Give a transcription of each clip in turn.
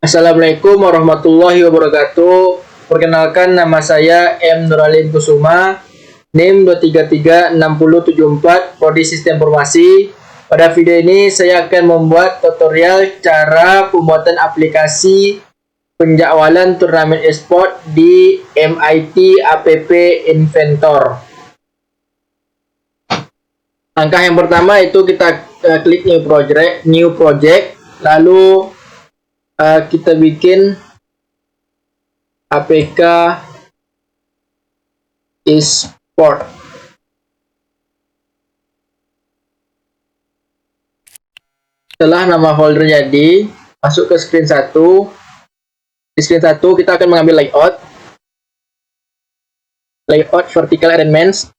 Assalamualaikum warahmatullahi wabarakatuh. Perkenalkan, nama saya M. Nuralin Kusuma, NIM 2336074, Prodi Sistem Informasi. Pada video ini saya akan membuat tutorial cara pembuatan aplikasi penjadwalan turnamen e-sport di MIT App Inventor. Langkah yang pertama itu kita klik new project, lalu kita bikin APK e-sport. Setelah nama folder jadi, masuk ke screen 1. Di screen 1 kita akan mengambil layout vertical arrangements.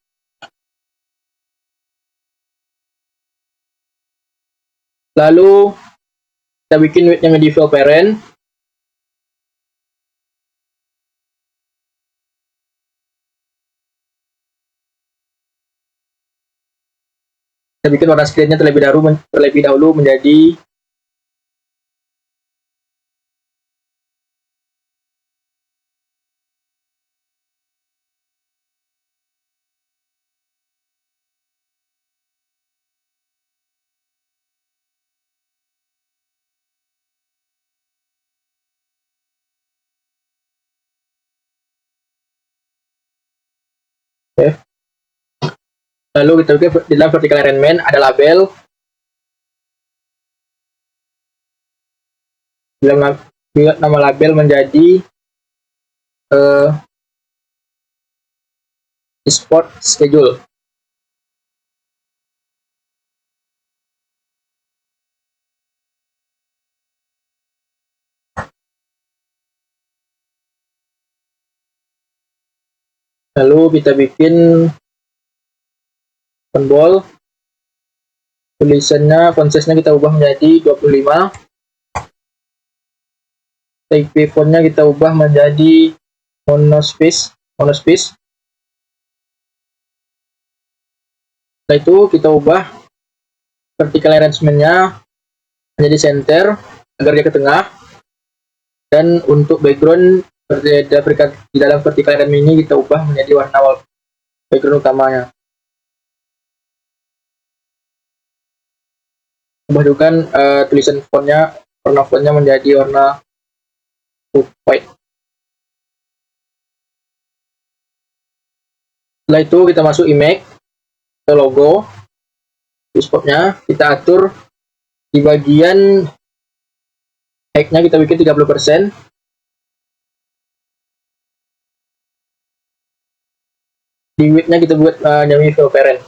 Lalu kita bikin widthnya medieval parent. Kita bikin warna screen-nya terlebih dahulu menjadi lalu kita bikin di dalam vertical arrangement ada label. Buat nama label menjadi e-sport schedule. Lalu kita bikin tombol, tulisannya, font size-nya kita ubah menjadi 25. Type font-nya kita ubah menjadi monospace. Setelah itu kita ubah vertical arrangement-nya menjadi center agar dia ke tengah. Dan untuk background di dalam vertical arrangement ini kita ubah menjadi warna background utamanya. Ubah juga tulisan fontnya, warna fontnya menjadi warna white. Setelah itu kita masuk image ke logo e-sportnya, kita atur di bagian height-nya kita bikin 30%. Di width-nya kita buat medieval parent.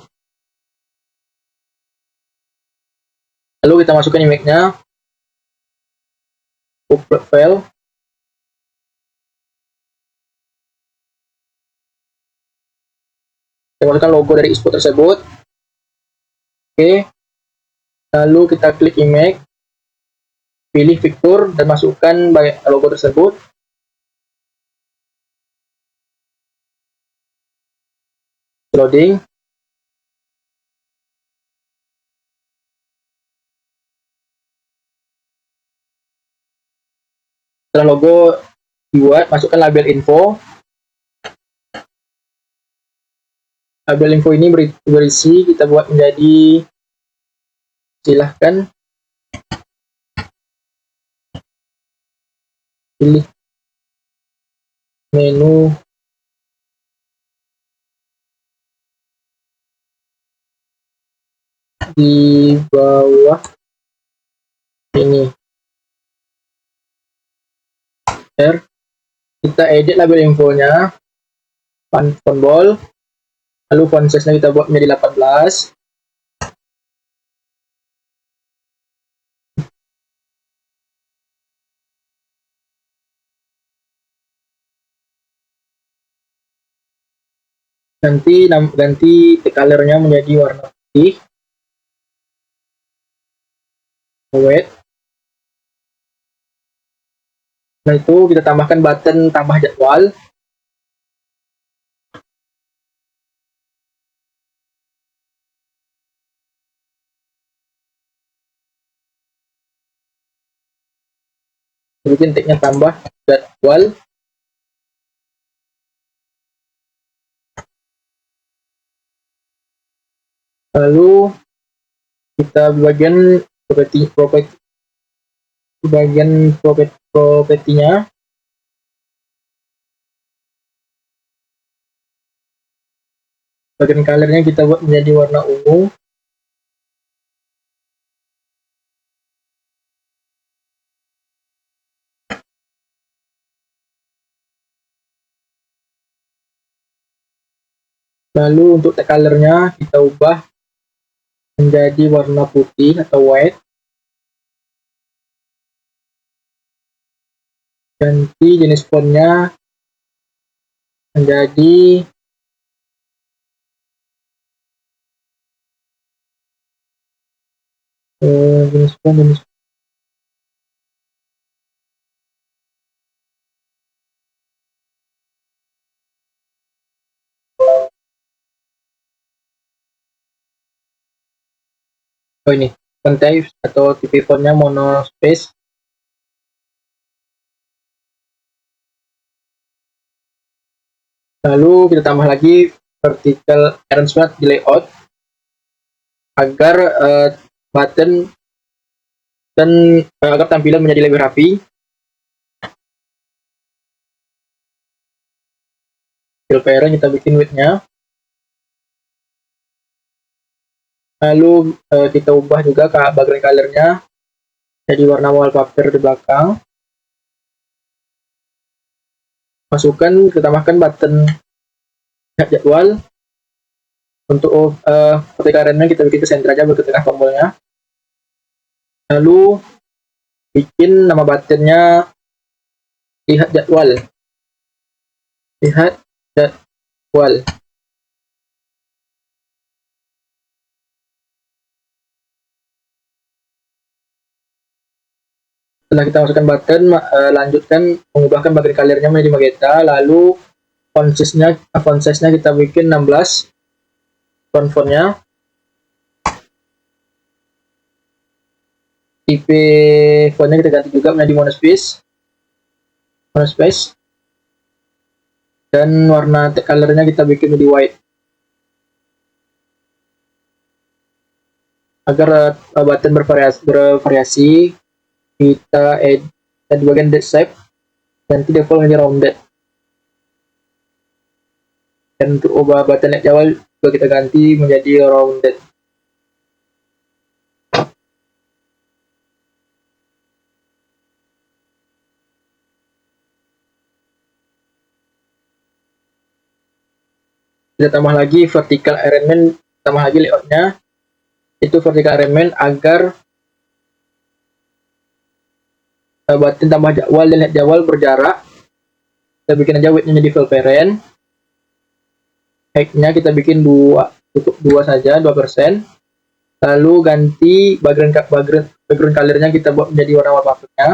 Lalu kita masukkan image-nya, upload file. Kita masukkan logo dari e-sport tersebut. Oke. Lalu kita klik image, pilih fitur dan masukkan logo tersebut. Loading. Setelah logo dibuat, masukkan label info. Label info ini berisi kita buat menjadi, silahkan pilih menu di bawah ini. Kita edit label infonya, font bold, lalu font size-nya kita buat menjadi 18. Ganti color-nya menjadi warna putih. White. Nah, itu kita tambahkan button tambah jadwal. bikin tagnya tambah jadwal. Lalu kita bagian propertinya. Bagian colornya kita buat menjadi warna ungu. Lalu untuk tag colornya kita ubah menjadi warna putih atau white. Ganti jenis fontnya menjadi jenis font ini font type atau tipe fontnya monospace. Lalu kita tambah lagi vertical arrangement di layout agar button dan agar tampilan menjadi lebih rapi. Fill parent kita bikin width-nya. Lalu kita ubah juga ke background color-nya jadi warna wallpaper di belakang. Masukkan, kita tambahkan button jadwal. Untuk vertical arrangement kita bikin ke center aja, ke tengah tombolnya. Lalu bikin nama buttonnya lihat jadwal. Lihat jadwal. Setelah kita masukkan button, lanjutkan mengubahkan background color-nya menjadi magenta. Lalu font size-nya kita bikin 16 fontnya. Tipe fontnya kita ganti juga menjadi monospace. Dan warna tag color-nya kita bikin menjadi white. Agar button bervariasi, kita add di bagian date shape, nanti default menjadi rounded. Dan untuk ubah button lihat jadwal juga kita ganti menjadi rounded. Kita tambah lagi vertical arrangement, tambah lagi layoutnya. Itu vertical arrangement agar button tambah jadwal dan lihat jadwal berjarak. Kita bikin aja width-nya jadi fill parent. Height-nya kita bikin 2, cukup 2 saja, 2%. Lalu ganti background color-nya kita buat menjadi warna wallpaper-nya.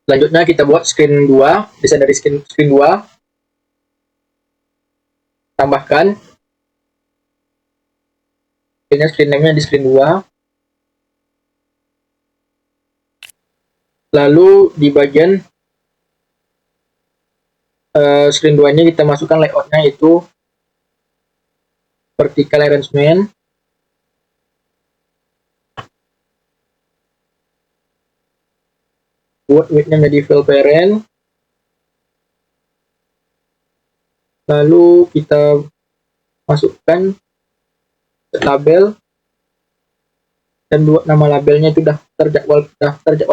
Selanjutnya kita buat screen 2, desain dari screen 2. Tambahkan screen name-nya di screen 2. Lalu di bagian screen 2-nya kita masukkan layout-nya itu vertical arrangement. Buat width-nya menjadi fill parent. Lalu kita masukkan label dan buat nama labelnya itu daftar jadwal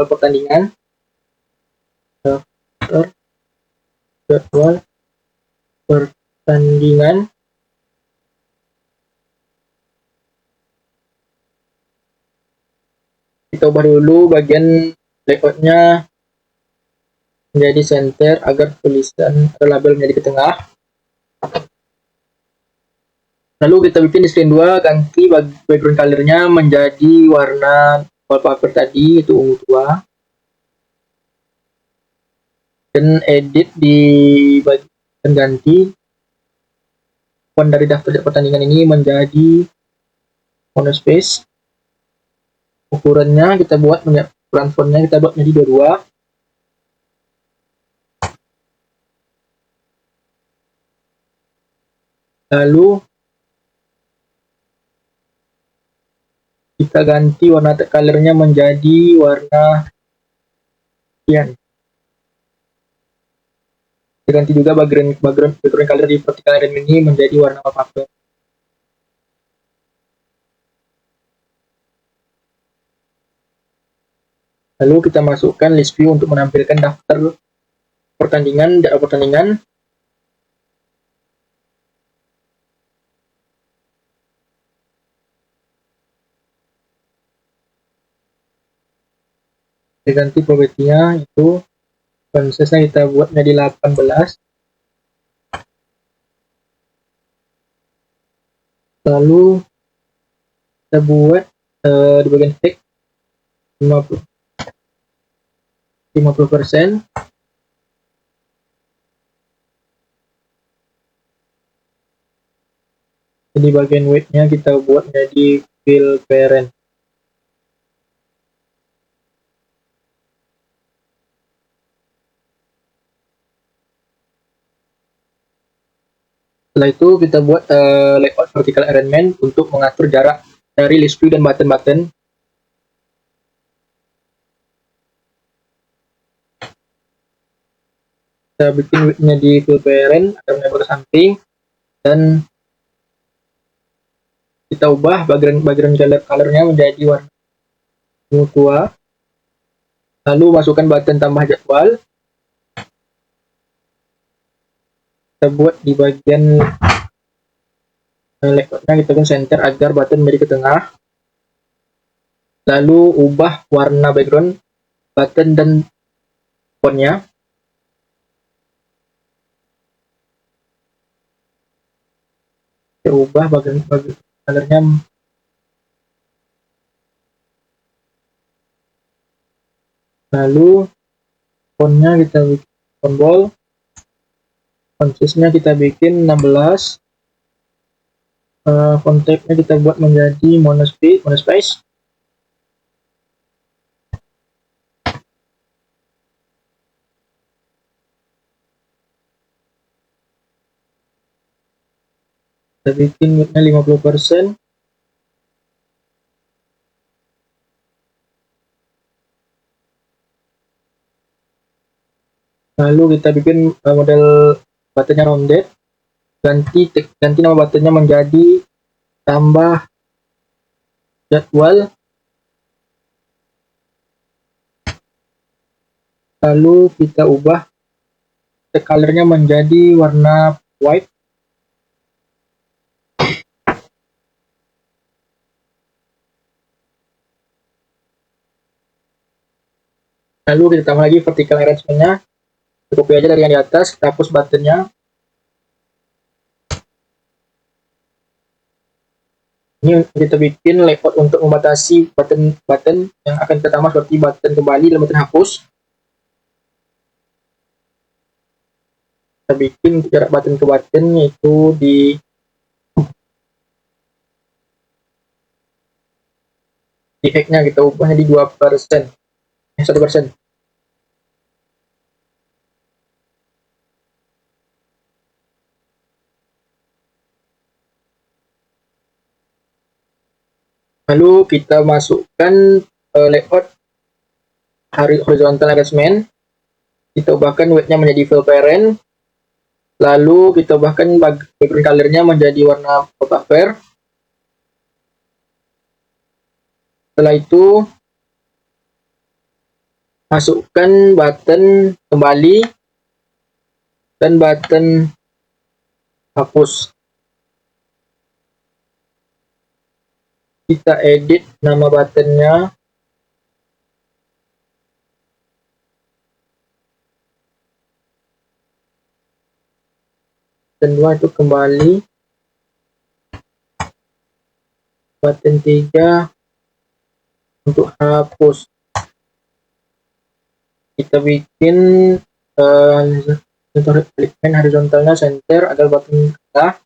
pertandingan. Daftar jadwal pertandingan. Kita ubah dulu bagian layoutnya menjadi center agar tulisan atau label menjadi ke tengah. Lalu kita bikin di screen 2, ganti background color-nya menjadi warna wallpaper tadi, itu ungu tua. Dan edit di bagian ganti font dari daftar pertandingan ini menjadi monospace. Ukurannya kita buat ukuran fontnya kita buat menjadi 22. Lalu kita ganti warna colornya menjadi warna cyan. Kita ganti juga background color di vertical element ini menjadi warna wallpaper. Lalu kita masukkan list view untuk menampilkan daftar pertandingan. Kita ganti property-nya itu prosesnya kita buat menjadi 18. Lalu kita buat di bagian text 50%. Jadi bagian weight-nya kita buat menjadi fill parent. Setelah itu kita buat layout vertical arrangement untuk mengatur jarak dari list view dan button-button. Kita bikin width-nya di fill parent agar menempel ke samping, dan kita ubah background color-nya menjadi warna ungu tua. Lalu masukkan button tambah jadwal. Kita buat di bagian layoutnya kita bikin center agar button menjadi ke tengah. Lalu ubah warna background button dan fontnya. Kita ubah bagian colornya. Lalu fontnya kita bikin font bold. Font size-nya kita bikin 16. Font type-nya kita buat menjadi monospace. Kita bikin width-nya 50%. Lalu kita bikin model buttonnya rounded. Ganti nama buttonnya menjadi tambah jadwal. Lalu kita ubah colornya menjadi warna white. Lalu kita tambah lagi vertical arrangement-nya. Copy aja dari yang di atas, kita hapus buttonnya. Ini kita bikin layout untuk membatasi button yang akan kita tambah, seperti button kembali dan button hapus. Kita bikin jarak button ke button yaitu di X-nya kita ubahnya di 2%, 1%. Lalu kita masukkan layout horizontal arrangement. Kita ubahkan width-nya menjadi fill parent. Lalu kita ubahkan background color-nya menjadi warna wallpaper. Setelah itu masukkan button kembali dan button hapus. Kita edit nama buttonnya. Button 2 itu kembali. Button 3 untuk hapus. Kita bikin horizontalnya center agar button tengah.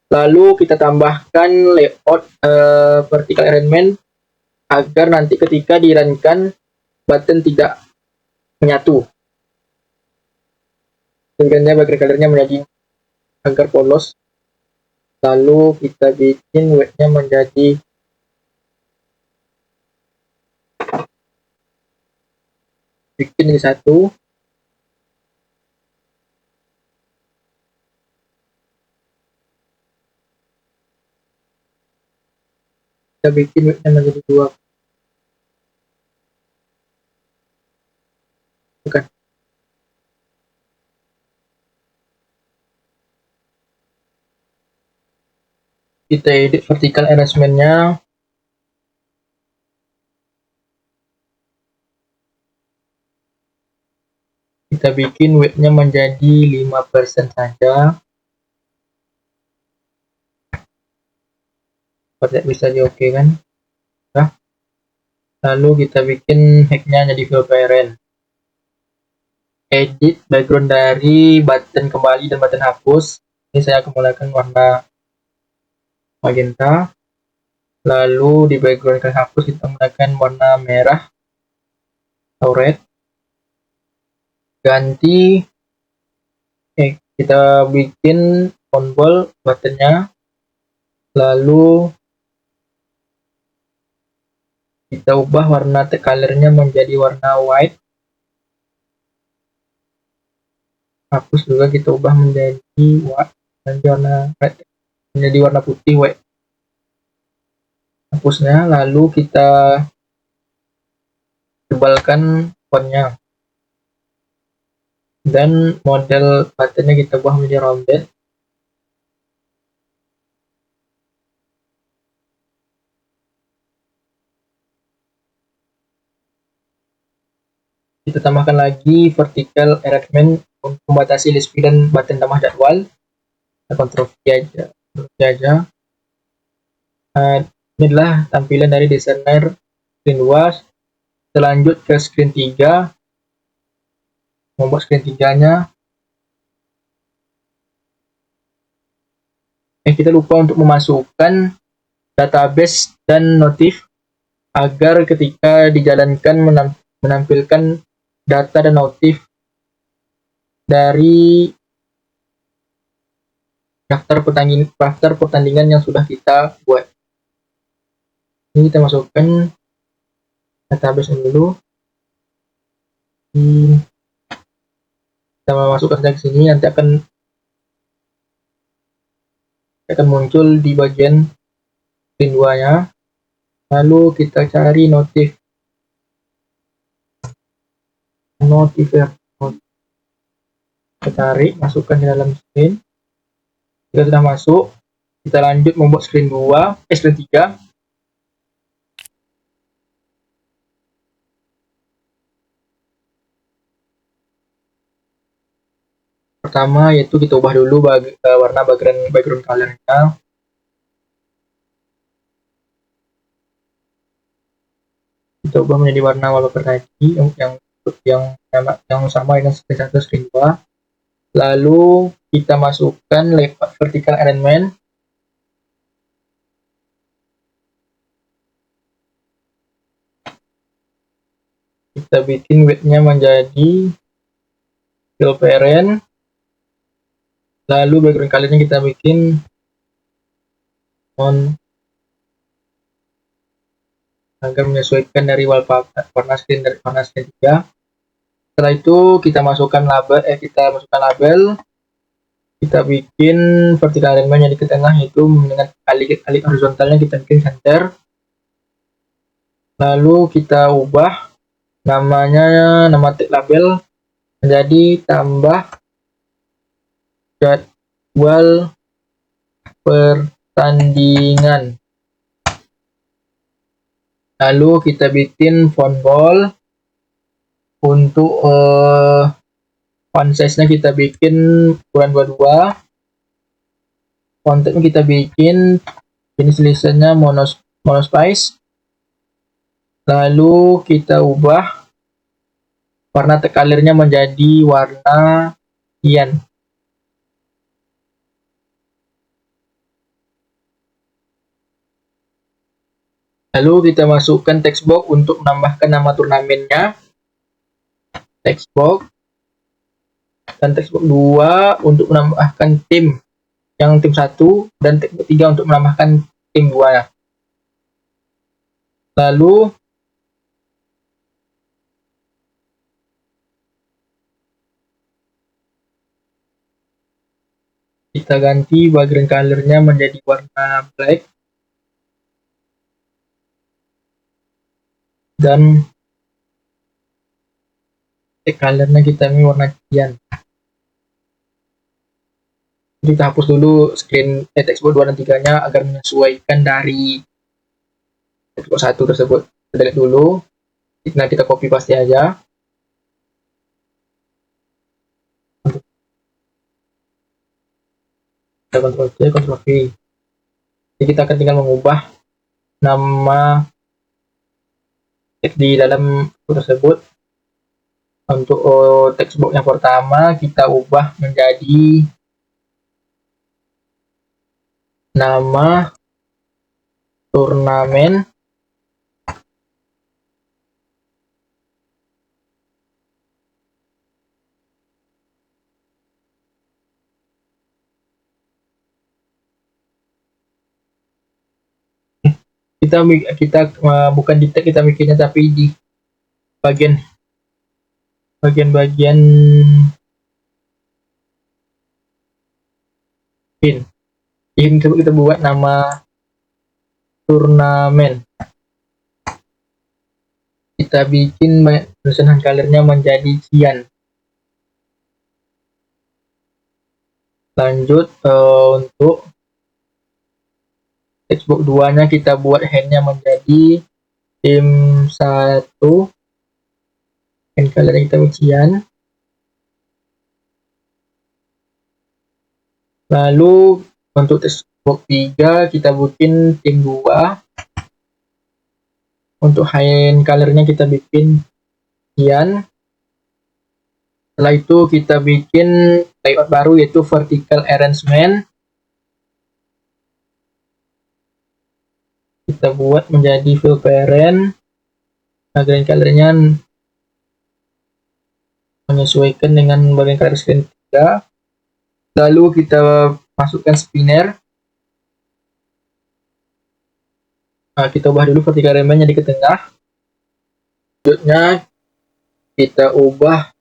Lalu kita tambahkan layout vertical alignment agar nanti ketika dirunkan button tidak menyatu. Sehingga background colornya menjadi agar polos. Lalu kita bikin weight-nya menjadi ini 1. Kita bikin weight-nya menjadi 2. Bukan. Kita edit vertical arrangement-nya. Kita bikin weight-nya menjadi 5% saja. Bisa di oke kan? Nah, lalu kita bikin hack-nya jadi fill parent. Edit background dari button kembali dan button hapus. Ini saya akan menggunakan warna magenta. Lalu di background yang hapus kita menggunakan warna merah atau red. Ganti kita bikin font bold buttonnya. Lalu kita ubah warna colornya menjadi warna white. Hapus juga kita ubah menjadi white dan warna red, menjadi warna putih white. Hapusnya, lalu kita tebalkan fontnya dan model buttonnya kita ubah menjadi rounded. Kita tambahkan lagi vertical arrangement untuk membatasi list view dan button tambah jadwal. Kita Ctrl V aja. Ini adalah tampilan dari desainer screen 2. Kita lanjut ke screen 3. Membuat screen 3-nya. Kita lupa untuk memasukkan database dan notif agar ketika dijalankan menampilkan data dan notif dari daftar pertandingan yang sudah kita buat. Ini kita masukkan database dulu. Kita masukkan ke sini, nanti akan muncul di bagian screen 2-nya. Lalu kita cari notif. Kita tarik, masukkan ke dalam screen. Jika sudah masuk, kita lanjut membuat screen 3. Pertama yaitu kita ubah dulu warna background color-nya. Kita ubah menjadi warna wallpaper tadi yang sama dengan screen 1 screen 2. Lalu kita masukkan layout vertical alignment. Kita bikin width-nya menjadi fill parent. Lalu background color-nya kita bikin on agar menyesuaikan dari warna screen 3. Setelah itu kita masukkan label. Kita bikin vertical alignment yang di tengah, yaitu dengan alik horizontalnya kita bikin center. Lalu kita ubah nama tag label menjadi tambah jadwal pertandingan. Lalu kita bikin font bold. Untuk font size-nya kita bikin ukuran 22. Font type kita bikin jenis tulisannya monospace. Lalu kita ubah warna color-nya menjadi warna cyan. Lalu kita masukkan text box untuk menambahkan nama turnamennya, text box, dan text box 2 untuk menambahkan tim yang tim 1, dan text box 3 untuk menambahkan tim 2. Lalu kita ganti background color-nya menjadi warna black, dan text color-nya kita ini warna cyan. Kita hapus dulu screen text box 2 dan 3-nya agar menyesuaikan dari text box 1 tersebut. Kita delete dulu. Nah, kita copy paste aja. Kita Ctrl C, Ctrl V. Jadi kita akan tinggal mengubah nama teks di dalam tersebut. Untuk text box yang pertama kita ubah menjadi nama turnamen. Kita bukan di tag kita bikinnya, tapi di bagian pin. Ini kita buat nama turnamen. Kita bikin tulisan color-nya menjadi cyan. Lanjut untuk text box 2-nya kita buat hand-nya menjadi tim 1. Hand color kita cyan. Lalu untuk text box 3 kita bikin tim 2. Untuk hand color-nya kita bikin cyan. Setelah itu kita bikin layout baru yaitu vertical arrangement. Kita buat menjadi fill parent. Background color-nya menyesuaikan dengan bagian color screen 3. Lalu kita masukkan spinner. Nah, kita ubah dulu vertical arrangement-nya di tengah. Selanjutnya kita ubah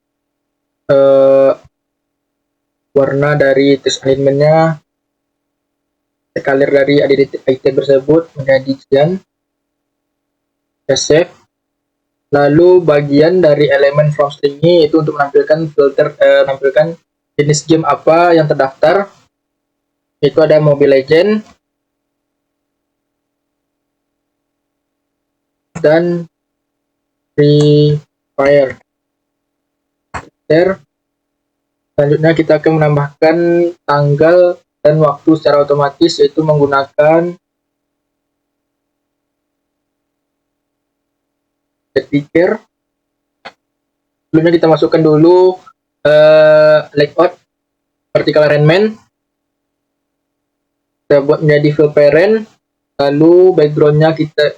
warna dari text alignment-nya, color dari item tersebut menjadi cyan. Kita save. Lalu bagian dari elemen from string ini itu untuk menampilkan filter, menampilkan jenis game apa yang terdaftar. Itu ada Mobile Legend dan Free Fire. Selanjutnya kita akan menambahkan tanggal dan waktu secara otomatis, yaitu menggunakan set picker. Sebelumnya kita masukkan dulu layout vertical arrangement. Kita buat menjadi fill parent. Lalu background-nya kita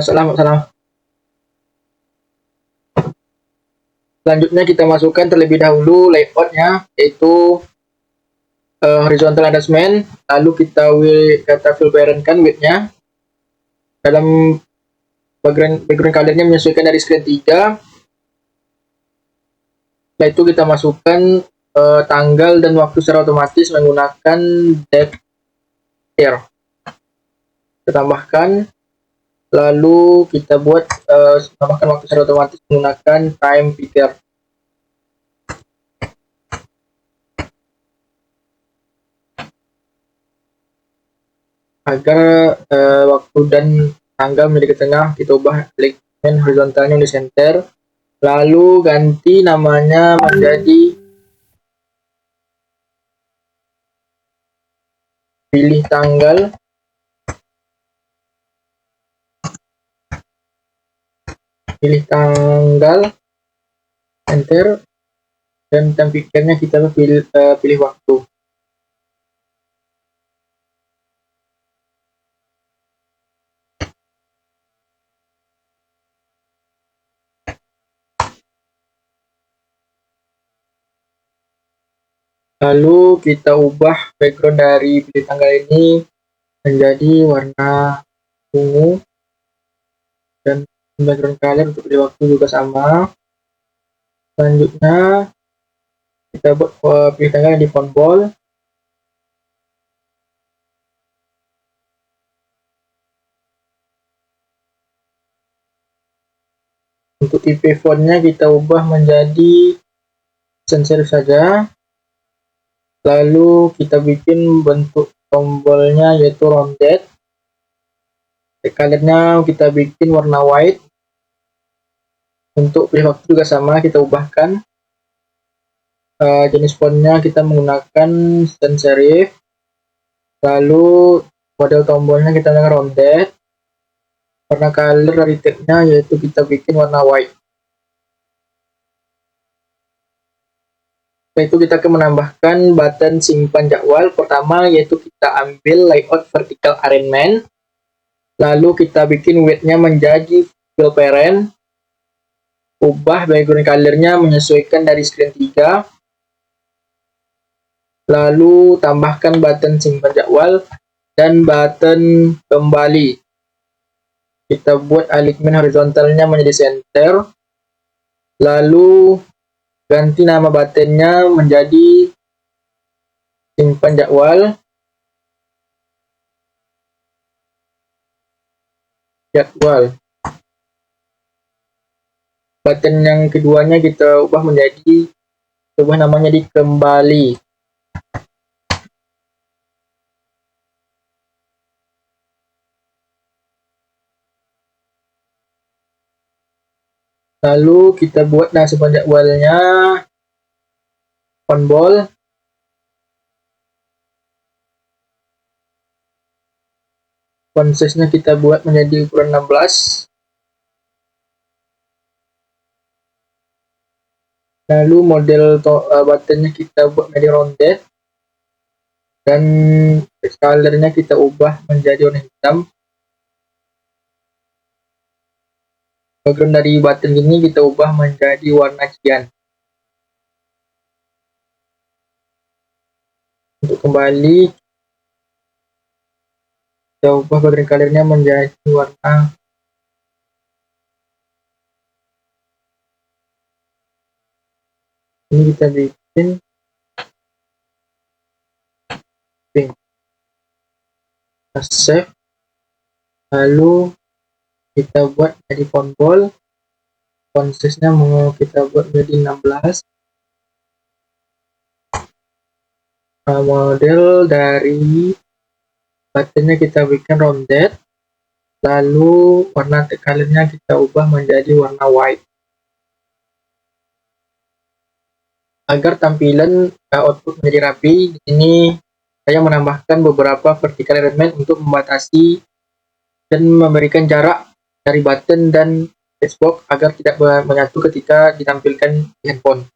salah. Selanjutnya kita masukkan terlebih dahulu layout-nya, yaitu horizontal arrangement. Lalu kita fill parent-kan width-nya. Dalam background color-nya menyesuaikan dari screen 3. Setelah itu kita masukkan tanggal dan waktu secara otomatis menggunakan date here. Kita tambahkan. Lalu kita buat tambahkan waktu secara otomatis menggunakan time picker. Agar waktu dan tanggal menjadi ke tengah, kita ubah alignment horizontalnya di center. Lalu ganti namanya menjadi pilih tanggal. Pilih tanggal, enter, dan time picker-nya kita pilih waktu. Lalu kita ubah background dari pilih tanggal ini menjadi warna ungu, dan background kalian untuk pilih waktu juga sama. Selanjutnya kita buat pilih tanggal di font bold. Untuk tipe fontnya kita ubah menjadi sans serif saja. Lalu kita bikin bentuk tombolnya yaitu rounded. Colornya kita bikin warna white. Untuk pilih waktu juga sama, kita ubahkan. Jenis fontnya kita menggunakan sans serif. Lalu model tombolnya kita menggunakan rounded. Warna color dari tagnya yaitu kita bikin warna white. Setelah itu kita akan menambahkan button simpan jadwal. Pertama yaitu kita ambil layout vertical alignment. Lalu kita bikin width-nya menjadi fill parent. Ubah background color-nya menyesuaikan dari screen 3. Lalu tambahkan button simpan jadwal dan button kembali. Kita buat alignment horizontalnya menjadi center. Lalu ganti nama buttonnya menjadi simpan jadwal. Button yang keduanya kita ubah menjadi, namanya di kembali. Lalu kita buat simpan jadwalnya font bold. Font size-nya kita buat menjadi ukuran 16. Lalu model buttonnya kita buat menjadi rounded. Dan color-nya kita ubah menjadi warna hitam. Background dari button ini kita ubah menjadi warna cyan. Untuk kembali, kita ubah background color-nya menjadi warna ini, kita bikin pink. Kita save. Lalu kita buat jadi font bold. Font size-nya mau kita buat menjadi 16. Model dari buttonnya kita bikin rounded. Lalu warna color-nya kita ubah menjadi warna white. Agar tampilan output menjadi rapi, di sini saya menambahkan beberapa vertical alignment untuk membatasi dan memberikan jarak dari button dan textbox agar tidak menyatu ketika ditampilkan di handphone.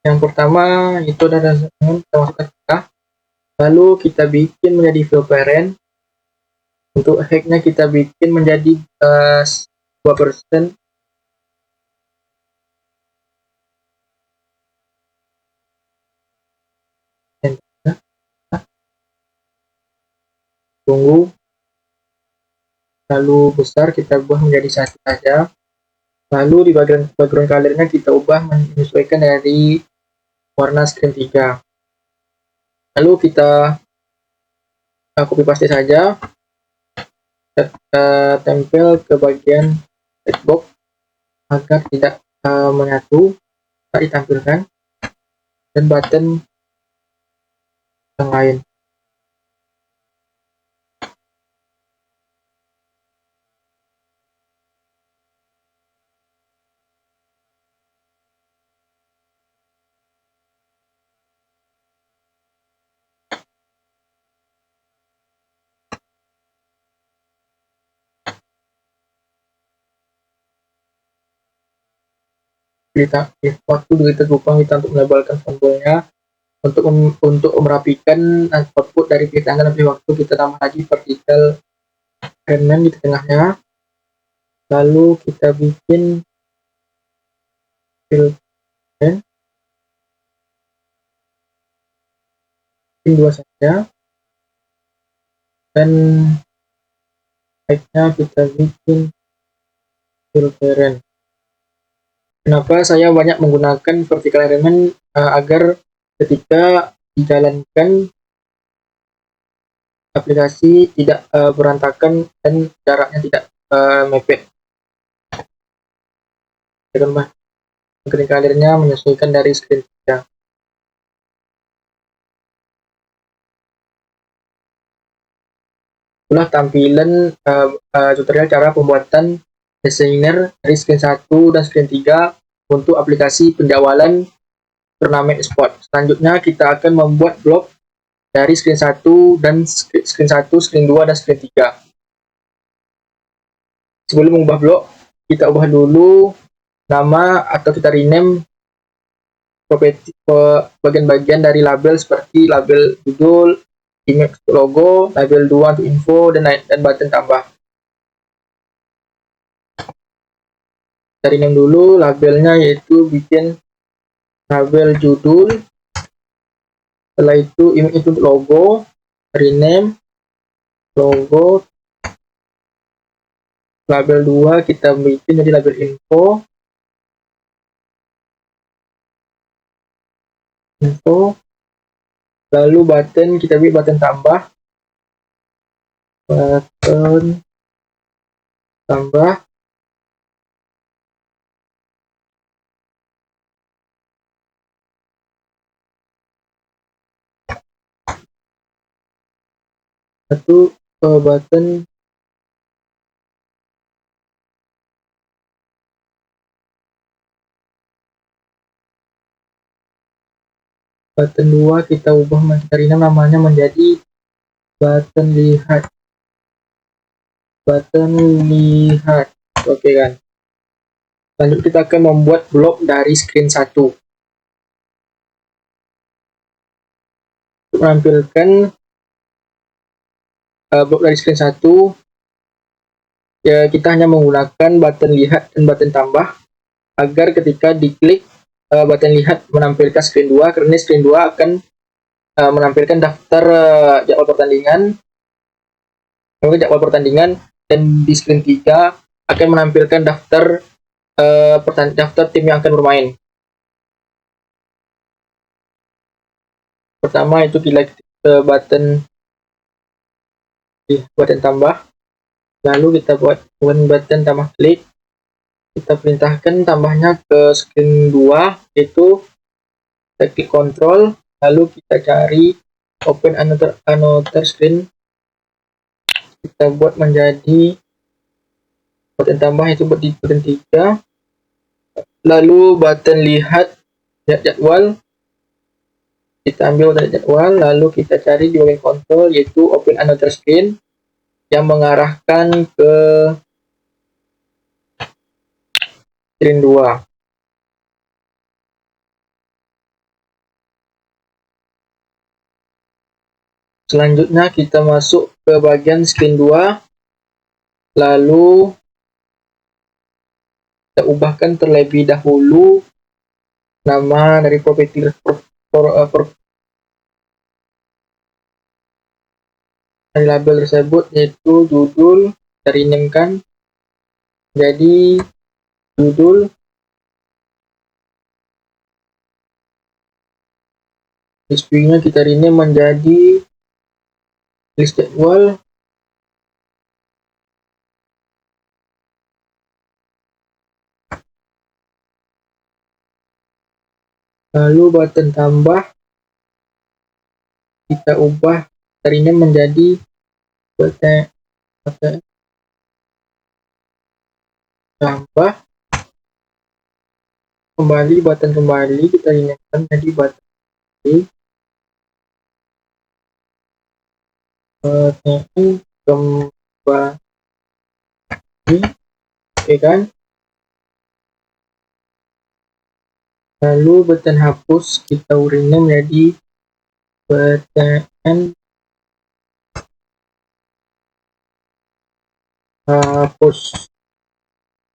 Yang pertama itu adalah kita masukkan tengah. Lalu kita bikin menjadi fill parent. Untuk efeknya kita bikin menjadi 2%. Tunggu. Lalu besar kita ubah menjadi 1 saja. Lalu di background color-nya kita ubah menyesuaikan dari warna screen 3. Lalu kita copy paste saja. Kita tempel ke bagian textbox agar tidak menyatu saat ditampilkan, dan button yang lain. Waktu kita lupa kita untuk melebalkan font bold-nya. Untuk merapikan output dari pilih tanggal dan waktu, kita tambah lagi vertical alignment di tengahnya. Lalu kita bikin fill parent. screen 2 saja, dan baiknya kita bikin full parent. Kenapa saya banyak menggunakan vertical alignment? Agar ketika dijalankan aplikasi tidak berantakan dan jaraknya tidak mepet. Vertical alignment-nya menyesuaikan dari screen 3. Itulah tampilan tutorial cara pembuatan desainer dari screen 1 dan screen 3 untuk aplikasi penjadwalan turnamen e-sport. Selanjutnya kita akan membuat blog dari screen 1 dan screen 1, screen 2 dan screen 3. Sebelum mengubah blog, kita ubah dulu nama atau kita rename bagian-bagian dari label seperti label judul, image logo, label 2 untuk info, dan button tambah. Kita rename dulu labelnya, yaitu bikin label judul, setelah itu image itu logo, rename logo, label 2 kita bikin jadi label info, lalu button kita bikin button tambah, satu button button 2 kita ubah namanya menjadi button lihat. Oke kan. Lanjut kita akan membuat blok dari screen 1. Untuk menampilkan blok dari screen 1, ya kita hanya menggunakan button lihat dan button tambah agar ketika diklik button lihat menampilkan screen 2, karena screen 2 akan menampilkan daftar jadwal pertandingan, dan di screen 3 akan menampilkan daftar tim yang akan bermain. Pertama itu kita button tambah, lalu kita buat button tambah klik, kita perintahkan tambahnya ke screen 2, yaitu kita klik control, lalu kita cari open another screen, kita buat menjadi button tambah, itu buat di button 3, lalu button lihat jadwal, kita ambil dari jadwal, lalu kita cari di bagian kontrol, yaitu open another screen yang mengarahkan ke screen 2. Selanjutnya kita masuk ke bagian screen 2, lalu kita ubahkan terlebih dahulu nama dari properti dari label tersebut, yaitu judul, kita rename-kan jadi judul, display-nya kita rename menjadi list jadwal, lalu button tambah kita ubah rename menjadi button tambah, button kembali kita rename menjadi button kembali, oke kan. Lalu button hapus kita rename menjadi button hapus,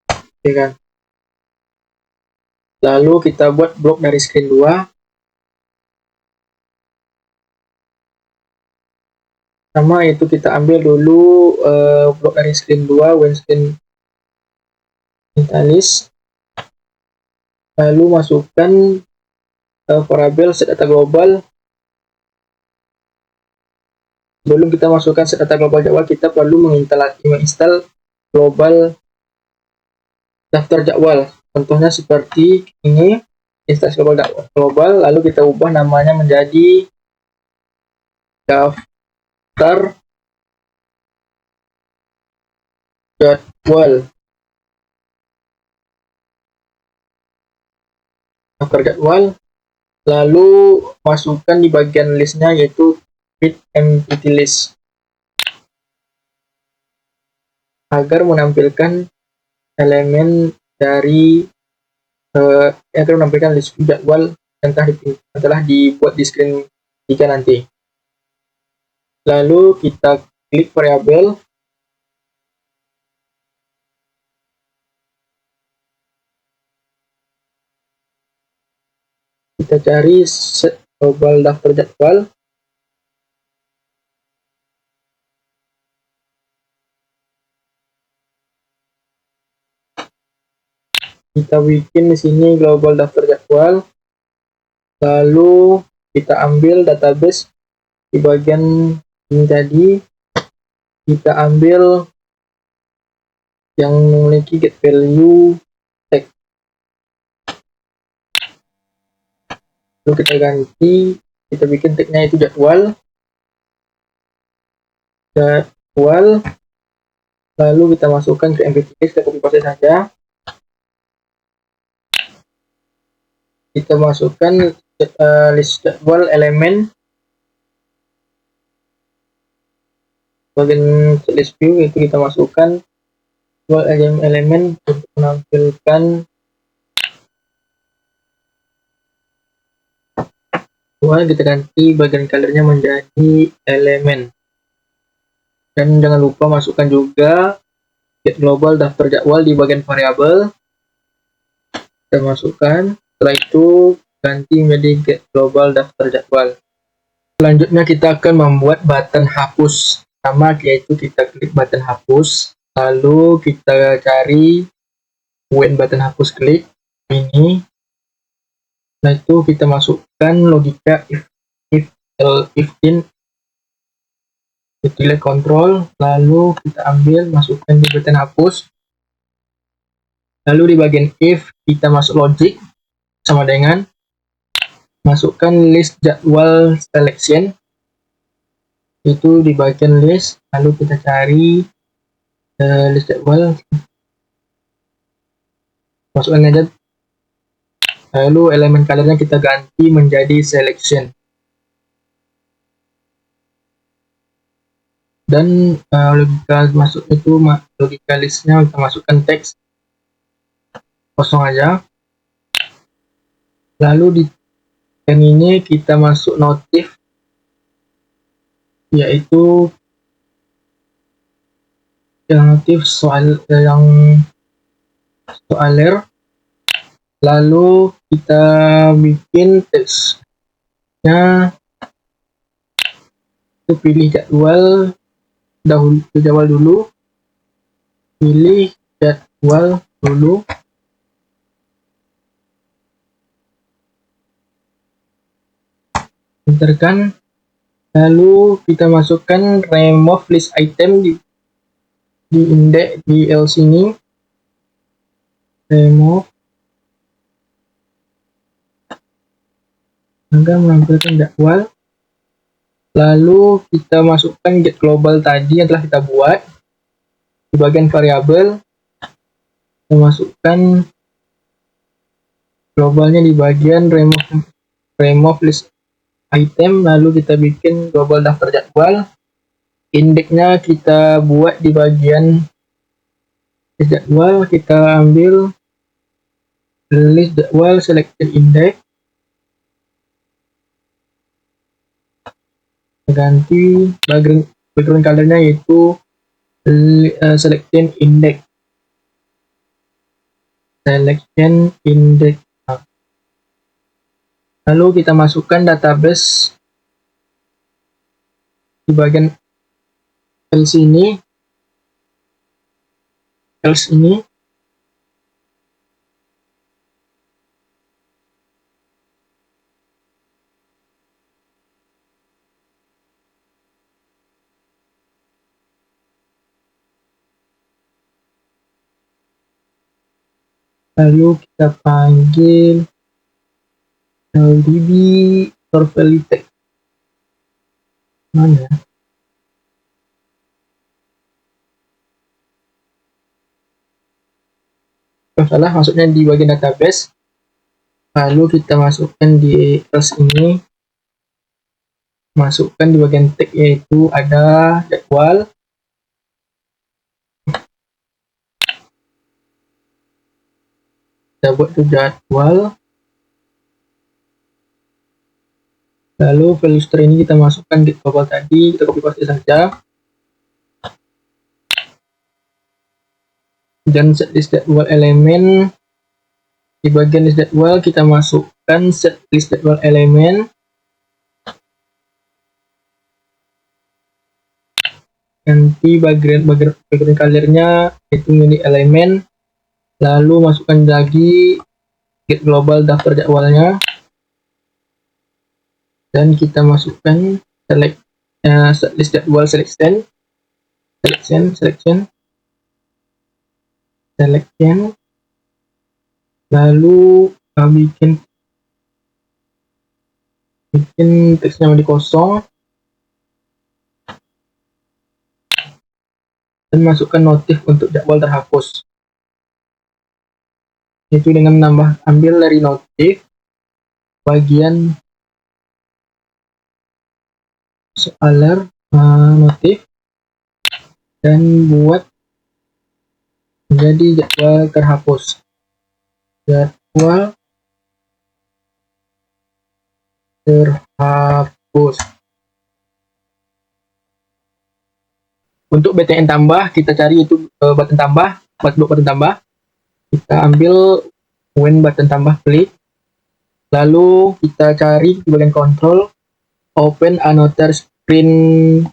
oke kan. Lalu kita buat blok dari screen 2, Sama, yaitu kita ambil dulu blok dari screen 2, when screen list, lalu masukkan variabel set data global. Sebelum kita masukkan set data global jadwal, kita perlu menginstal global daftar jadwal. Contohnya seperti ini, instansi global, lalu kita ubah namanya menjadi daftar jadwal. Daftar jadwal, lalu masukkan di bagian listnya yaitu create empty list agar menampilkan elemen dari agar menampilkan list jadwal yang telah dibuat di screen 3 nanti. Lalu kita klik variabel, kita cari set global daftar jadwal. Kita bikin di sini global daftar jadwal. Lalu kita ambil database di bagian ini tadi. Kita ambil yang memiliki get value tag. Lalu kita ganti, kita bikin tagnya itu jadwal. Lalu kita masukkan ke empty list, kita copy paste saja. Kita masukkan list jadwal elemen bagian list view, itu kita masukkan jadwal elemen untuk menampilkan kita ganti bagian colornya menjadi elemen. Dan jangan lupa masukkan juga get global daftar jadwal di bagian variabel. Kita masukkan. Setelah itu ganti menjadi get global daftar jadwal. Selanjutnya kita akan membuat button hapus. Sama, yaitu kita klik button hapus, lalu kita cari when button hapus, klik ini. Setelah itu kita masukkan logika if in, kita kontrol, lalu kita ambil masukkan di button hapus. Lalu di bagian if kita masuk logic sama dengan masukkan list jadwal selection, itu di bagian list, lalu kita cari list jadwal, masukkan aja, lalu elemen colornya kita ganti menjadi selection. Dan logika masuk itu logika listnya kita masukkan teks kosong aja. Lalu di yang ini kita masuk notif, yaitu yang notif soaler. Lalu kita bikin teksnya itu pilih jadwal dulu, pilih jadwal dulu. Enterkan, lalu kita masukkan remove list item di index di else ini, remove agar menampilkan jadwal. Lalu kita masukkan get global tadi yang telah kita buat di bagian variabel, kita masukkan globalnya di bagian remove list item, lalu kita bikin global daftar jadwal. Indeksnya kita buat di bagian jadwal, kita ambil list jadwal selected index, ganti background colornya yaitu selection index. Lalu kita masukkan database di bagian else ini, lalu kita panggil LDB Torvelitech. Mana? Kalau salah masuknya di bagian database. Lalu kita masukkan di else ini, masukkan di bagian tag, yaitu ada jadwal. Kita buat tuh jadwal. Lalu value store ini kita masukkan get global tadi, kita copy paste saja. Dan set list jadwal elemen, di bagian list jadwal kita masukkan set list jadwal elemen. Nanti bagian colornya itu menjadi elemen. Lalu masukkan lagi get global daftar jadwalnya, dan kita masukkan select list jadwal selection. Lalu bikin teksnya menjadi kosong dan masukkan notif untuk jadwal terhapus. Itu dengan ambil dari notif bagian alert notif dan buat menjadi jadwal terhapus. Jadwal terhapus. Untuk BTN tambah, kita cari itu button tambah, blok button tambah. Kita ambil when button tambah, klik. Lalu kita cari di bagian control, open another screen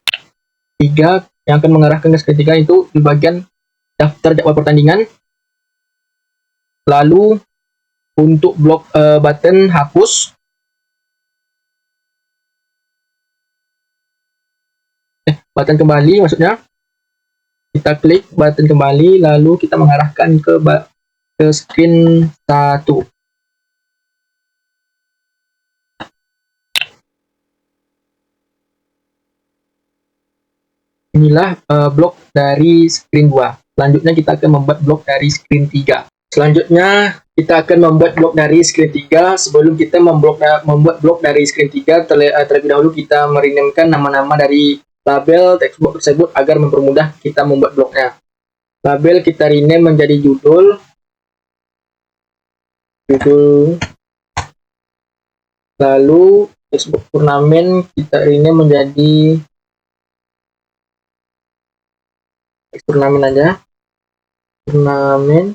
3 yang akan mengarahkan ke screen 3 itu di bagian daftar jadwal pertandingan. Lalu untuk blok button hapus, button kembali maksudnya, kita klik button kembali, lalu kita mengarahkan ke screen 1. Inilah blok dari screen 2. Selanjutnya kita akan membuat blok dari screen 3. Selanjutnya kita akan membuat blok dari screen 3. Sebelum kita membuat blok dari screen 3, terlebih dahulu kita merenamkan nama-nama dari label textbox tersebut agar mempermudah kita membuat bloknya. Label kita rename menjadi judul. Lalu textbox turnamen kita rename menjadi turnamen aja. Turnamen.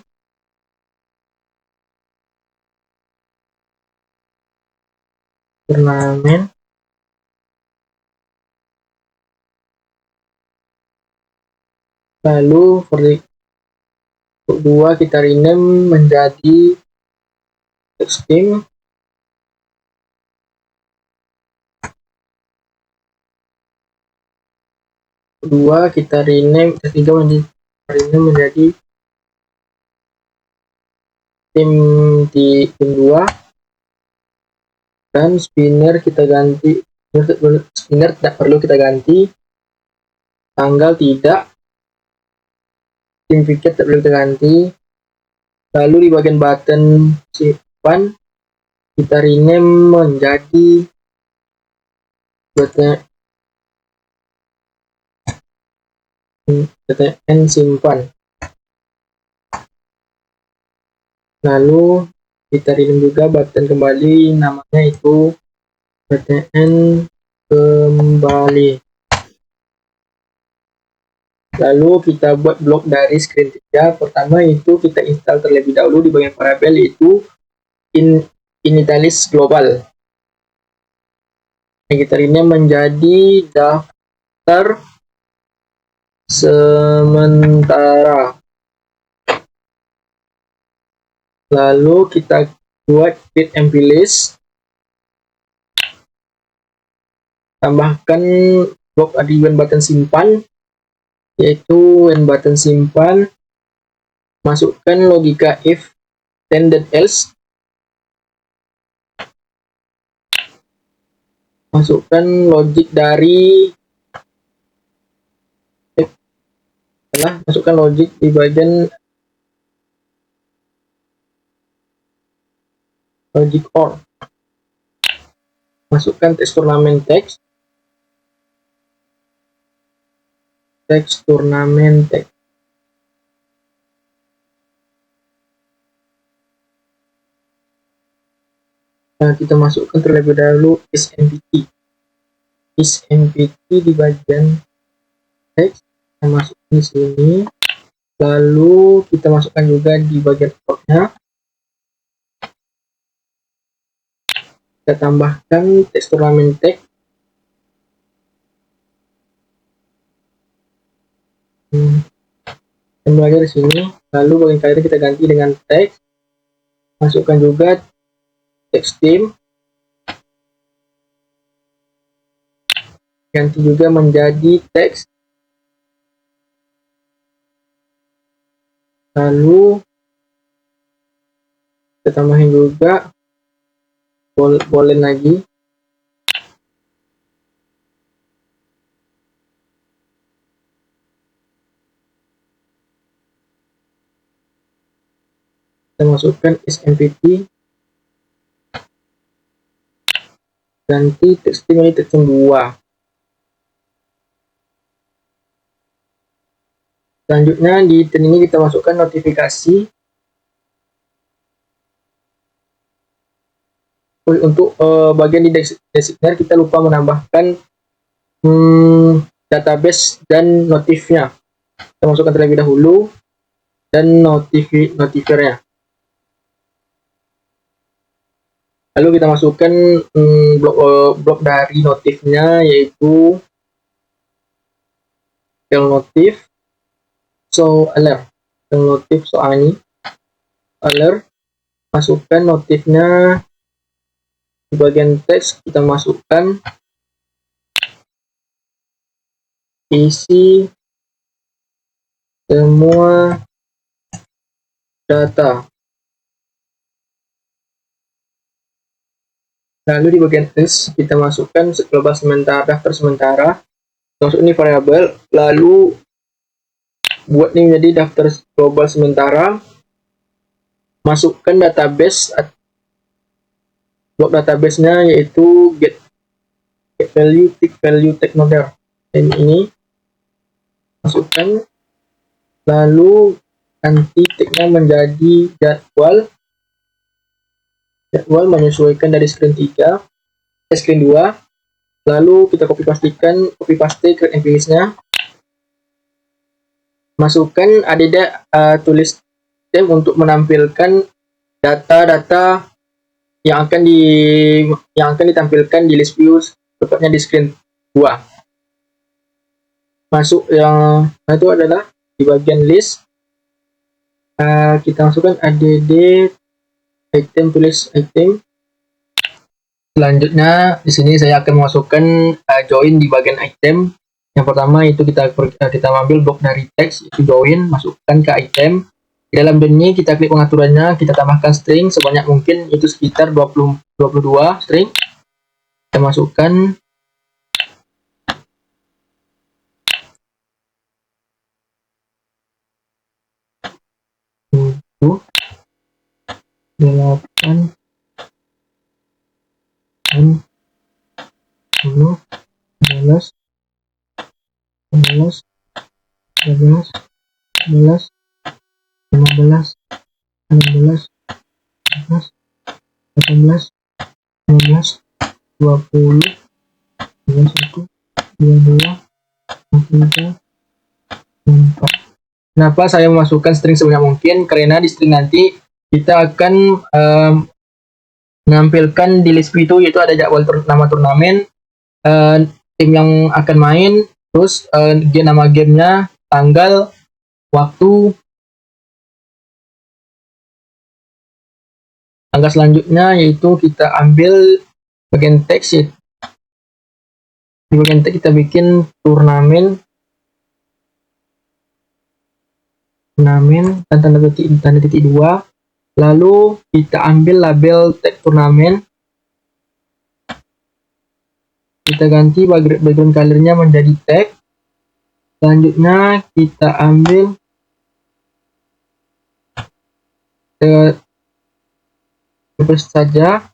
Lalu untuk 2 kita rename menjadi team. Kedua kita rename, ketiga menjadi tim 2, dan spinner kita ganti, spinner tidak perlu kita ganti, tanggal tidak, tim tiket tidak perlu kita ganti. Lalu di bagian button simpan kita rename menjadi BTN simpan. Lalu kita rename juga button kembali, namanya itu BTN kembali. Lalu kita buat blok dari screen 3. Pertama itu kita install terlebih dahulu di bagian variabel, itu initialize global. Kita rename menjadi daftar sementara. Lalu kita buat create empty list. Tambahkan blok di when button simpan, yaitu when button simpan. Masukkan logika if, then dan else. Masukkan logic dari masukkan logic di bagian logic or. Masukkan teks turnamen text. Teks turnamen text. Nah, kita masukkan terlebih dahulu isMpt. IsMpt di bagian teks. Kita masukkan di sini. Lalu kita masukkan juga di bagian outputnya. Kita tambahkan teks turnamen text. Kita belajar di sini. Lalu bagian kalian kita ganti dengan teks. Masukkan juga text theme. Ganti juga menjadi teks. Lalu kita tambahin juga boolean lagi. Kita masukkan isMpt. Ganti text theme ini text 2. Selanjutnya di item ini kita masukkan notifikasi. Untuk bagian di designer kita lupa menambahkan database dan notifnya. Kita masukkan terlebih dahulu dan notifiernya. Lalu kita masukkan blok dari notifnya, yaitu notif so alert. Notif so ini alert. Masukkan notifnya di bagian teks. Kita masukkan isi semua data. Lalu di bagian else kita masukkan global sementara, daftar sementara. Masuk ini variabel, lalu buat ini menjadi daftar global sementara. Masukkan database, blok database-nya yaitu get value, take value, take order. Ini masukkan, lalu nanti tag-nya menjadi jadwal. Jadwal menyesuaikan dari screen 3 ke screen 2. Lalu kita copy paste create empty list-nya. Masukkan ada tulis tem untuk menampilkan data-data yang akan ditampilkan di list view, tepatnya di screen 2. Masuk yang itu adalah di bagian list. Kita masukkan add item, tulis item. Selanjutnya di sini saya akan memasukkan join di bagian item. Yang pertama itu kita ambil blok dari teks, itu join, masukkan ke item. Di dalam join ini kita klik pengaturannya, kita tambahkan string sebanyak mungkin, itu sekitar 22 string. Kita masukkan. Tuh. 8 10 11 12 13 14 15 16 17 18 19 20 21 22 23 24. Kenapa saya memasukkan string sebanyak mungkin? Karena di string nanti kita akan menampilkan di list itu, yaitu ada jadwal nama turnamen, tim yang akan main, terus nama gamenya, tanggal, waktu. Langkah selanjutnya yaitu kita ambil bagian teks ya. Di bagian teks kita bikin turnamen dan tanda titik 2. Lalu kita ambil label tag turnamen. Kita ganti background colornya menjadi tag. Selanjutnya kita ambil paste saja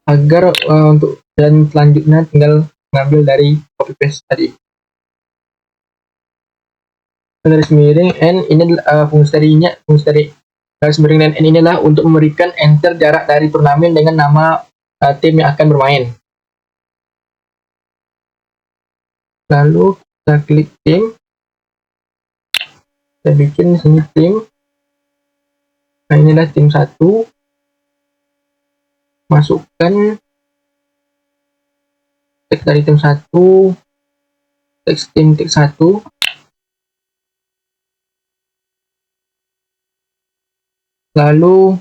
agar untuk dan selanjutnya tinggal mengambil dari copy paste tadi. Garis miring n ini fungsi dari garis miring dan n inilah untuk memberikan enter jarak dari turnamen dengan nama tim yang akan bermain. Lalu kita klik tim, kita bikin sini tim. Nah, inilah tim 1. Masukkan teks dari tim 1, teks tim 1. Lalu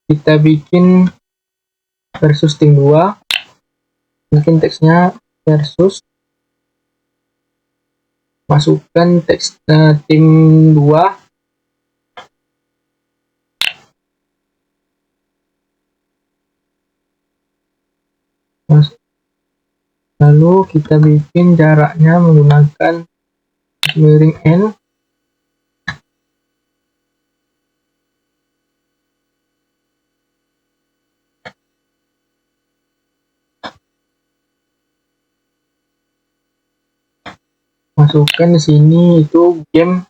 kita bikin versus tim 2. Bikin teksnya versus. Masukkan teks tim 2. Lalu kita bikin jaraknya menggunakan miring n. Masukkan di sini itu game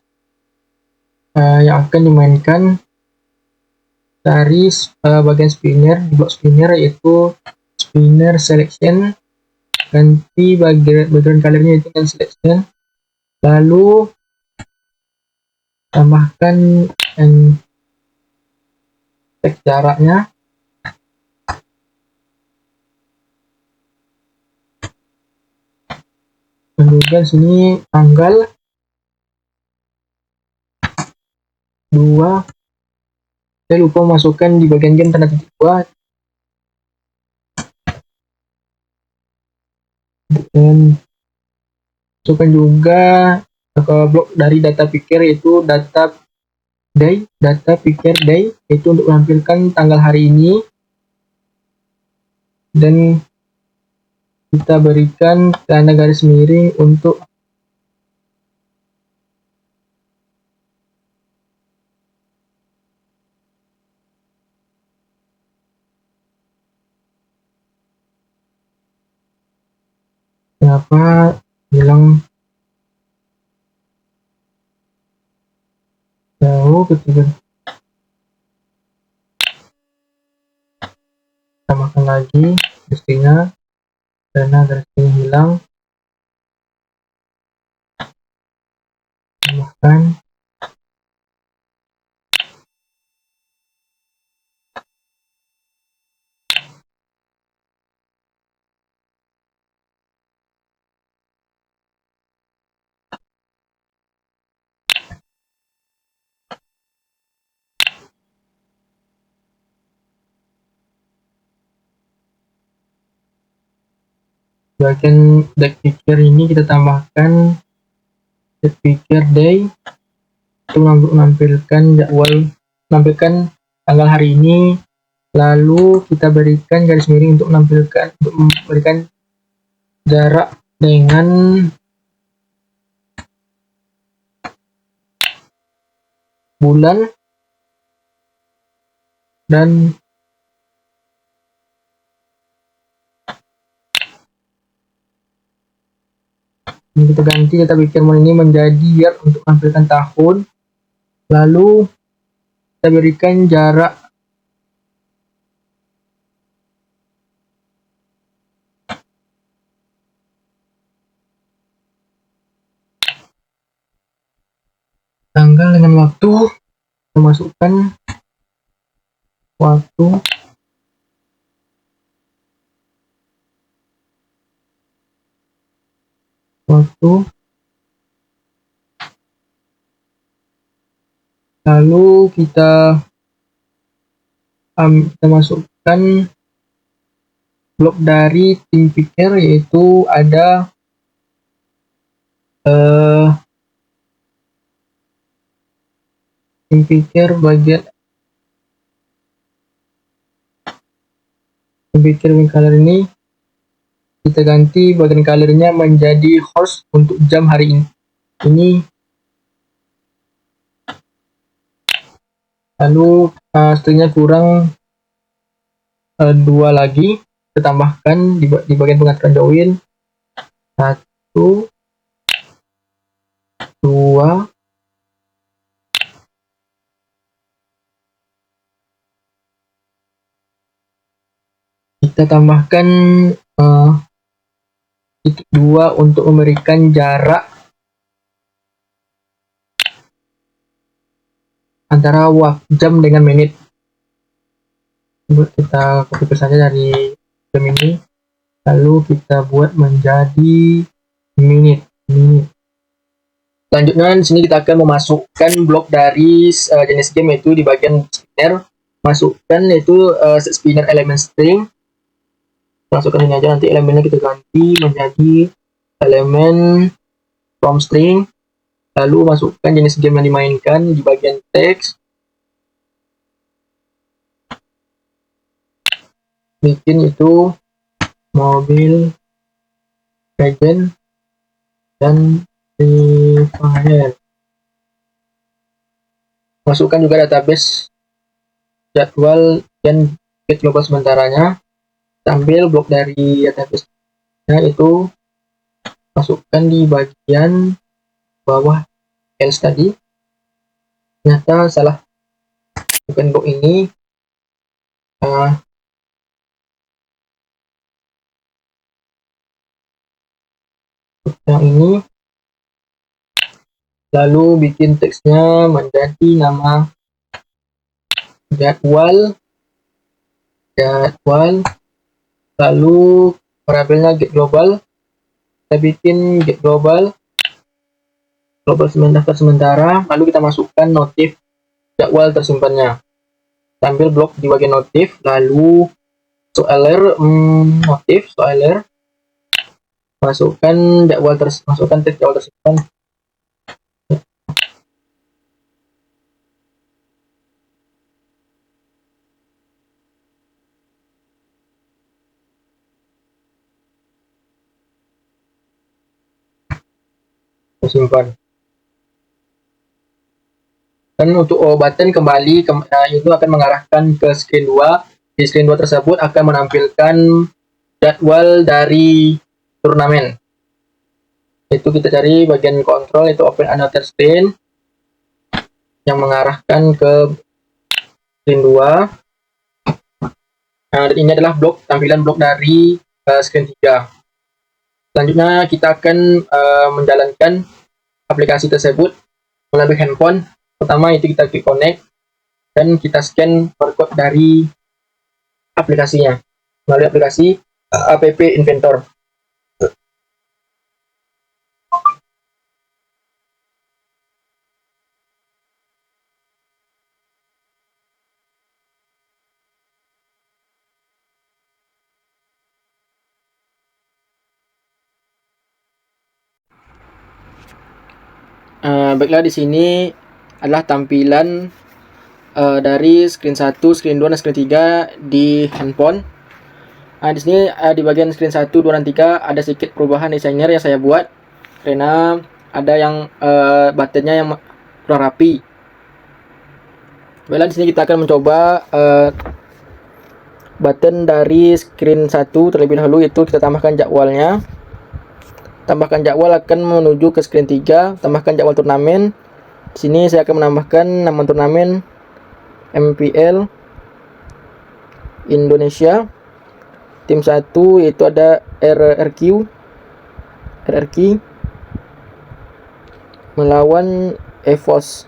yang akan dimainkan dari bagian spinner, di blok spinner yaitu spinner selection. Ganti background colornya itu kan selection. Lalu tambahkan teks jaraknya. Kemudian sini tanggal 2. Saya lupa masukkan di bagian game tanda titik 2. Dan masukkan juga ke blok dari data picker yaitu data picker day, itu untuk menampilkan tanggal hari ini. Dan kita berikan tanda garis miring untuk kenapa bilang jauh ketika tambahkan lagi pastinya karena garis ini hilang. Tambahkan bagian deck picker ini kita tambahkan deck picker day untuk menampilkan jadwal, menampilkan tanggal hari ini. Lalu kita berikan garis miring untuk memberikan jarak dengan bulan dan ini kita bikin ini menjadi year untuk menampilkan tahun. Lalu kita berikan jarak tanggal dengan waktu. Kita masukkan waktu. Lalu kita masukkan blok dari tim picker, yaitu ada tim picker bagian color ini kita ganti bagian colornya menjadi horse untuk jam hari ini. Lalu stringnya kurang 2 lagi, kita tambahkan di bagian pengaturan join 1, 2, kita tambahkan titik 2 untuk memberikan jarak antara jam dengan menit. Kita copy saja dari jam ini, lalu kita buat menjadi menit. Selanjutnya di sini kita akan memasukkan blok dari jenis game, yaitu di bagian spinner. Masukkan itu set spinner element string. Masukkan ini aja, nanti elemennya kita ganti menjadi elemen from string. Lalu masukkan jenis game yang dimainkan di bagian teks. Bikin itu Mobile Legends dan Free Fire. Masukkan juga database jadwal dan get global sementaranya. Ambil blok dari database-nya itu, masukkan di bagian bawah else tadi. Ternyata salah, bukan blok ini. Yang ini, lalu bikin teksnya menjadi nama jadwal, lalu variabelnya get global. Kita bikin get global sementara, lalu kita masukkan notif jadwal tersimpannya. Ambil blok di bagian notif, lalu notif soaler, masukkan teks jadwal tersimpan. Simpan. Dan untuk button kembali itu akan mengarahkan ke screen 2. Di screen 2 tersebut akan menampilkan jadwal dari turnamen. Itu kita cari bagian kontrol, itu open another screen yang mengarahkan ke screen 2. Dan ini adalah tampilan blok dari screen 3. Selanjutnya kita akan menjalankan aplikasi tersebut melalui handphone. Pertama itu kita klik connect dan kita scan barcode dari aplikasinya melalui aplikasi app inventor. Baiklah, di sini adalah tampilan dari screen 1, screen 2, dan screen 3 di handphone. Di sini di bagian screen 1, 2, dan 3 ada sedikit perubahan desainer yang saya buat karena ada yang buttonnya yang kurang rapi. Baiklah, di sini kita akan mencoba button dari screen 1 terlebih dahulu, yaitu kita tambahkan jadwalnya. Tambahkan jadwal akan menuju ke screen 3, tambahkan jadwal turnamen. Di sini saya akan menambahkan nama turnamen MPL Indonesia. Tim 1 yaitu ada RRQ melawan EVOS.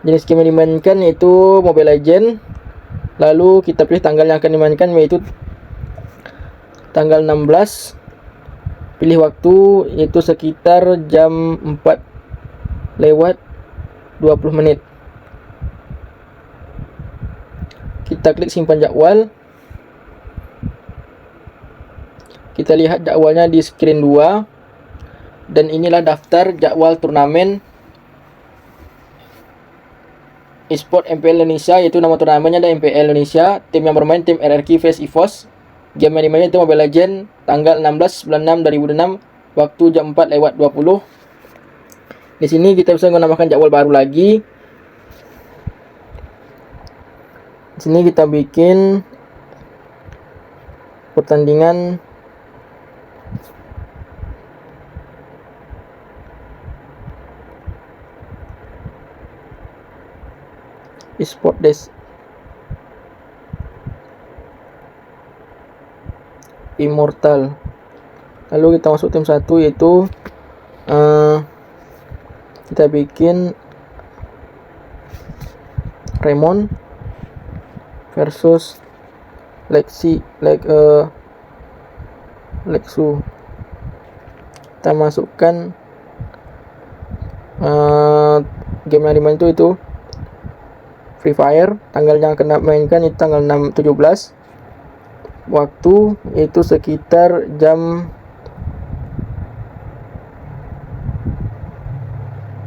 Jenis game yang dimainkan yaitu Mobile Legends. Lalu kita pilih tanggal yang akan dimainkan, yaitu tanggal 16. Pilih waktu, yaitu sekitar jam 4 lewat 20 menit. Kita klik simpan jadwal. Kita lihat jadwalnya di screen 2. Dan inilah daftar jadwal turnamen eSport MPL Indonesia, yaitu nama turnamennya ada MPL Indonesia. Tim yang bermain tim RRQ vs EVOS. Game yang dimainnya itu Mobile Legends, tanggal 16/6/2006, waktu jam 4:20. Di sini kita bisa menambahkan jadwal baru lagi. Di sini kita bikin pertandingan eSport Days Immortal. Lalu kita masuk tim 1, yaitu kita bikin Raymond versus Lexu. Kita masukkan game yang dimain itu Free Fire. Tanggal yang akan mainkan itu tanggal 6/17. Waktu itu sekitar jam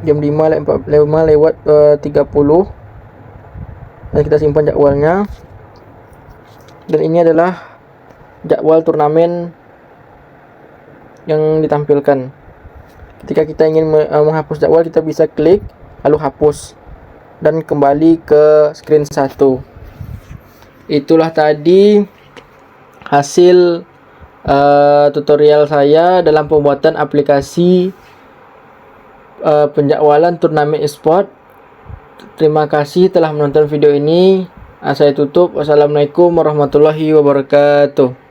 5:30. Dan kita simpan jadwalnya. Dan ini adalah jadwal turnamen yang ditampilkan. Ketika kita ingin menghapus jadwal, kita bisa klik lalu hapus dan kembali ke screen 1. Itulah tadi hasil tutorial saya dalam pembuatan aplikasi penjadwalan turnamen eSport. Terima kasih telah menonton video ini. Saya tutup. Wassalamualaikum warahmatullahi wabarakatuh.